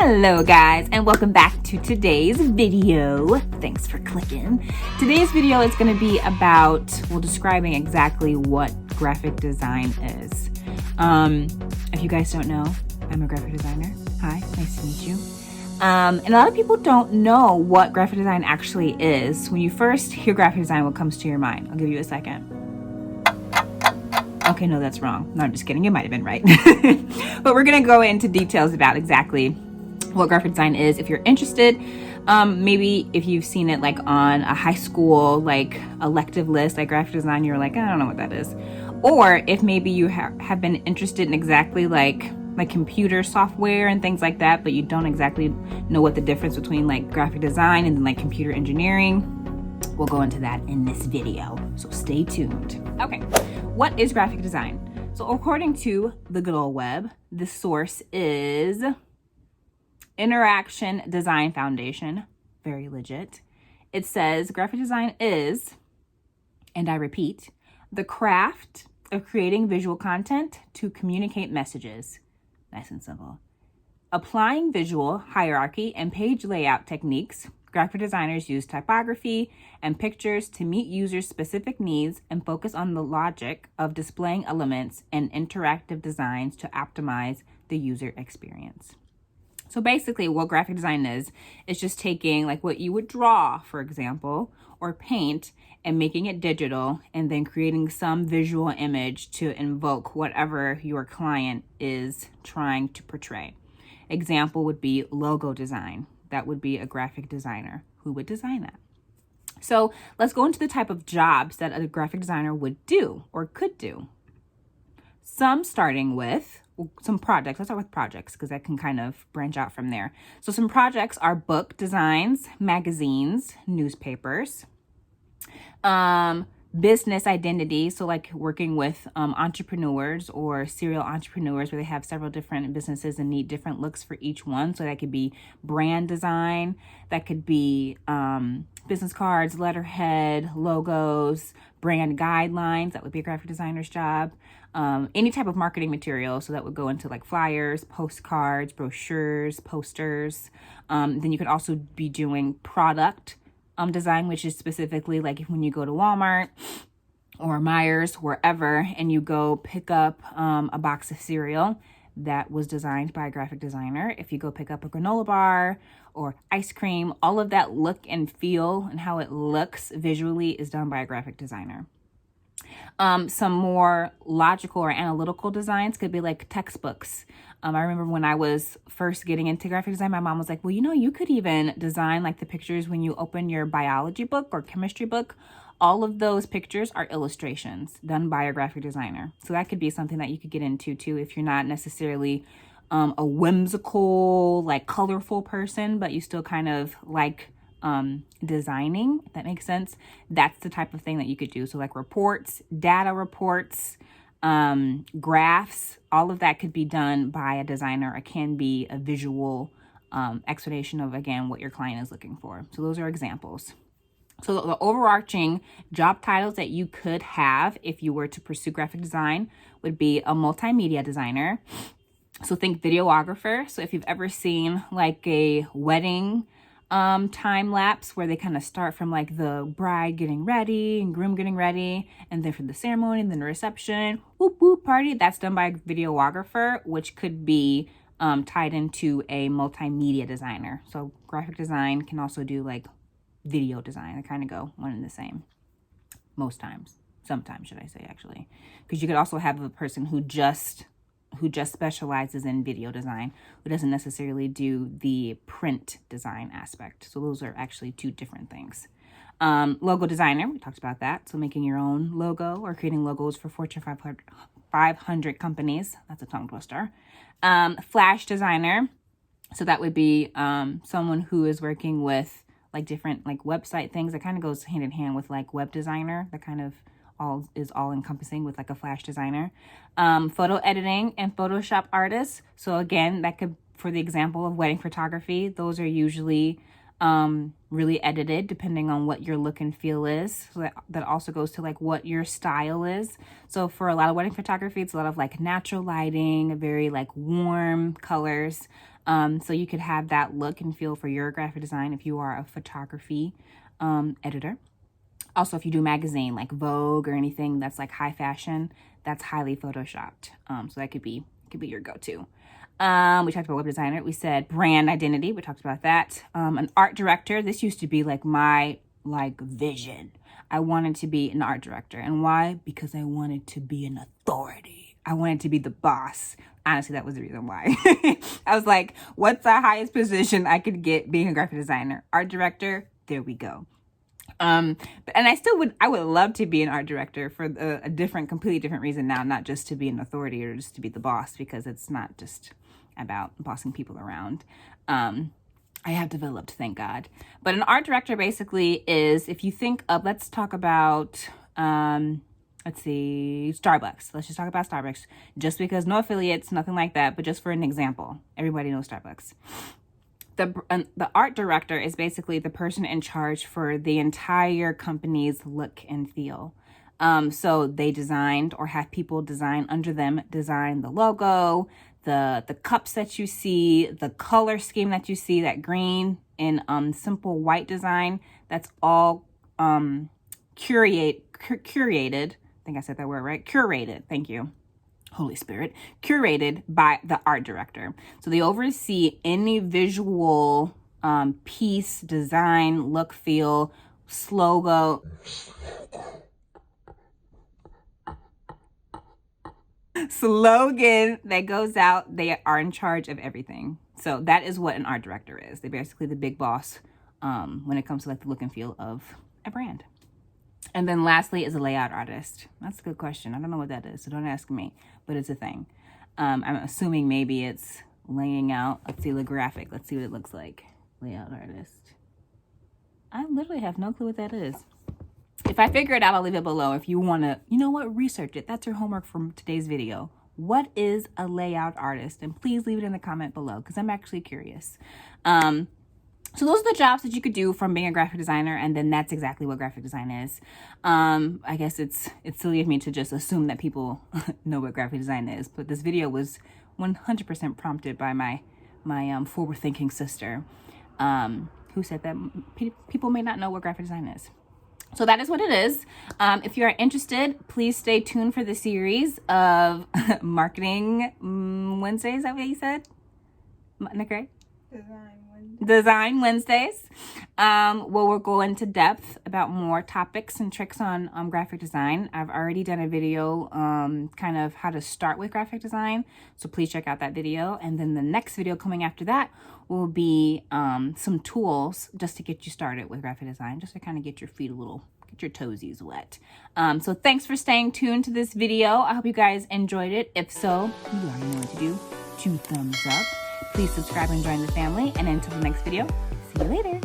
Hello guys, and welcome back to today's video. Thanks for clicking. Today's video is going to be about, describing exactly what graphic design is. If you guys don't know, I'm a graphic designer. Hi, nice to meet you. And a lot of people don't know what graphic design actually is. When you first hear graphic design, what comes to your mind? I'll give you a second. Okay, no, that's wrong. No, I'm just kidding. It might have been right. But we're going to go into details about exactly what graphic design is. If you're interested, maybe if you've seen it like on a high school like elective list, like graphic design, you're like, I don't know what that is. Or if maybe you have been interested in exactly like computer software and things like that, but you don't exactly know what the difference between like graphic design and then like computer engineering. We'll go into that in this video, so stay tuned. Okay, what is graphic design? So according to the good old web, the source is Interaction Design Foundation, very legit. It says graphic design is, and I repeat, the craft of creating visual content to communicate messages. Nice and simple. Applying visual hierarchy and page layout techniques, graphic designers use typography and pictures to meet users' specific needs and focus on the logic of displaying elements and interactive designs to optimize the user experience. So basically what graphic design is just taking like what you would draw, for example, or paint and making it digital and then creating some visual image to invoke whatever your client is trying to portray. Example would be logo design. That would be a graphic designer who would design that. So let's go into the type of jobs that a graphic designer would do or could do. Some starting with some projects. Let's start with projects because that can kind of branch out from there. So some projects are book designs, magazines, newspapers, business identity. So like working with entrepreneurs or serial entrepreneurs where they have several different businesses and need different looks for each one. So that could be brand design, that could be business cards, letterhead, logos, brand guidelines. That would be a graphic designer's job. Any type of marketing material. So that would go into like flyers, postcards, brochures, posters. Then you could also be doing product design, which is specifically like when you go to Walmart or Myers, wherever, and you go pick up a box of cereal that was designed by a graphic designer. If you go pick up a granola bar or ice cream, all of that look and feel and how it looks visually is done by a graphic designer. Some more logical or analytical designs could be like textbooks. I remember when I was first getting into graphic design, my mom was like, well, you could even design like the pictures when you open your biology book or chemistry book. All of those pictures are illustrations done by a graphic designer. So that could be something that you could get into too if you're not necessarily a whimsical, like colorful person, but you still kind of like designing, if that makes sense. That's the type of thing that you could do. So like reports, data reports, graphs, all of that could be done by a designer. It can be a visual explanation of, again, what your client is looking for. So those are examples. So the overarching job titles that you could have if you were to pursue graphic design would be a multimedia designer. So think videographer. So if you've ever seen like a wedding time lapse where they kind of start from like the bride getting ready and groom getting ready, and then for the ceremony and then the reception, whoop whoop party, that's done by a videographer, which could be tied into a multimedia designer. So graphic design can also do like video design. They kind of go one and the same most times. Sometimes, should I say, actually, because you could also have a person who just specializes in video design, who doesn't necessarily do the print design aspect. So those are actually two different things. Logo designer, we talked about that. So making your own logo or creating logos for Fortune 500 companies. That's a tongue twister. Flash designer. So that would be someone who is working with like different like website things. That kind of goes hand in hand with like web designer. That kind of all encompassing with like a flash designer. Photo editing and Photoshop artists. So again, that could, for the example of wedding photography, those are usually really edited depending on what your look and feel is. So that also goes to like what your style is. So for a lot of wedding photography, it's a lot of like natural lighting, very like warm colors. So you could have that look and feel for your graphic design if you are a photography editor. Also, if you do magazine like Vogue or anything that's like high fashion, that's highly photoshopped. So that could be your go-to. We talked about web designer. We said brand identity. We talked about that. An art director. This used to be like my vision. I wanted to be an art director. And why? Because I wanted to be an authority. I wanted to be the boss. Honestly, that was the reason why. I was like, what's the highest position I could get being a graphic designer? Art director. There we go. And I would love to be an art director for a completely different reason now, not just to be an authority or just to be the boss, because it's not just about bossing people around. I have developed, thank God. But an art director basically is, if you think of, let's talk about, Starbucks. Let's just talk about Starbucks, just because no affiliates, nothing like that, but just for an example. Everybody knows Starbucks. The art director is basically the person in charge for the entire company's look and feel. So they designed or have people design under them, design the logo, the cups that you see, the color scheme that you see, that green and simple white design, that's all curated. I think I said that word right. Curated. Thank you. Holy Spirit, curated by the art director. So they oversee any visual piece, design, look, feel, slogan that goes out. They are in charge of everything. So that is what an art director is. They're basically the big boss when it comes to like the look and feel of a brand. And then lastly is a layout artist. That's a good question. I don't know what that is, so don't ask me, but it's a thing. I'm assuming maybe it's laying out. Let's see the graphic. Let's see what it looks like. Layout artist. I literally have no clue what that is. If I figure it out, I'll leave it below. If you want to, research it. That's your homework from today's video. What is a layout artist? And please leave it in the comment below, because I'm actually curious. So those are the jobs that you could do from being a graphic designer, and then that's exactly what graphic design is. I guess it's silly of me to just assume that people know what graphic design is, but this video was 100% prompted by my forward-thinking sister, who said that people may not know what graphic design is. So that is what it is. If you are interested, please stay tuned for the series of Marketing Wednesdays. Is that what you said? Okay. Design Wednesdays, where we'll go into depth about more topics and tricks on graphic design. I've already done a video kind of how to start with graphic design, so please check out that video. And then the next video coming after that will be some tools just to get you started with graphic design, just to kind of get your feet get your toesies wet. So thanks for staying tuned to this video. I hope you guys enjoyed it. If so, you already know what to do. 2 thumbs up. Please subscribe and join the family. And until the next video, see you later.